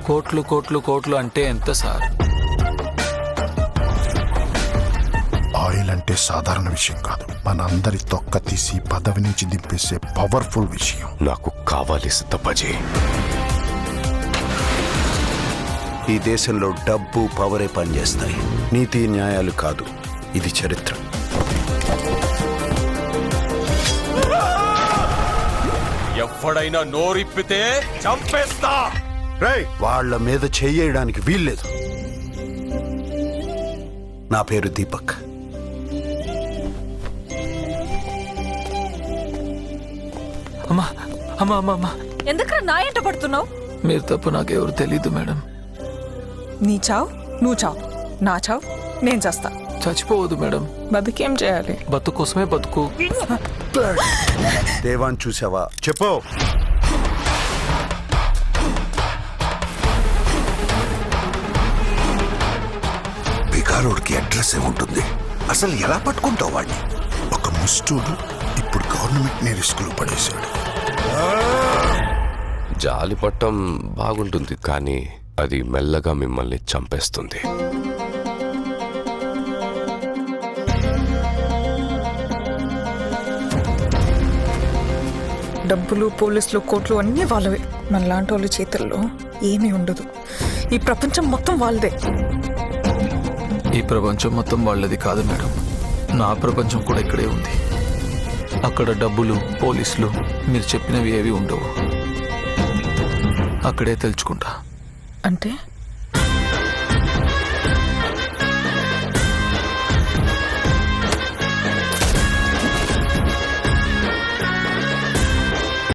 కోట్లు కోట్లు కోట్లు అంటే ఎంత సార్? ఆయిల్ అంటే సాధారణ విషయం కాదు, మనందరి తొక్క తీసి పదవి నుంచి దింపేసే పవర్ఫుల్ విషయం. నాకు కావాలి సిద్ధపజీ. ఈ దేశంలో డబ్బు పవరే పనిచేస్తాయి, నీతి న్యాయాలు కాదు. ఇది చరిత్ర. ఎవ్వడైనా నోరిప్పితే చంపేస్తా. వాళ్ళ మీద చెయ్యడానికి వీల్లేదు. నా పేరు దీపక్. అమ్మా అమ్మా అమ్మా అమ్మా, ఎందుకు నా ఎంట పడుతున్నావు? మీరు తప్ప నాకెవరు తెలీదు మేడం. నీ చావు నువ్వు చావు, నా చావు నేను చేస్తా. చచ్చిపోవద్దు మేడం. బతికేం చేయాలి? బతుకు కోసమే బతుకు. దేవాన్ చూసావా? చెప్పు. బికారోడ్కి అడ్రస్ ఏముంటుంది? అసలు ఎలా పట్టుకుంటావు వాడిని? ఒక ముస్టూడు ఇప్పుడు గవర్నమెంట్ ని రిస్క్ లో పడేశాడు. జాలి పట్టం బాగుంటుంది, కానీ అది మెల్లగా మిమ్మల్ని చంపేస్తుంది. డబ్బులు, పోలీసులు, కోట్లు అన్నీ వాళ్ళవే. మనలాంటి వాళ్ళ చేతుల్లో ఏమీ ఉండదు. ఈ ప్రపంచం మొత్తం వాళ్ళదే. ఈ ప్రపంచం మొత్తం వాళ్ళది కాదు మేడం, నా ప్రపంచం కూడా ఇక్కడే ఉంది. అక్కడ డబ్బులు, పోలీసులు మీరు చెప్పినవి ఏవి ఉండవు. అక్కడే తెలుసుకుంటా. అంటే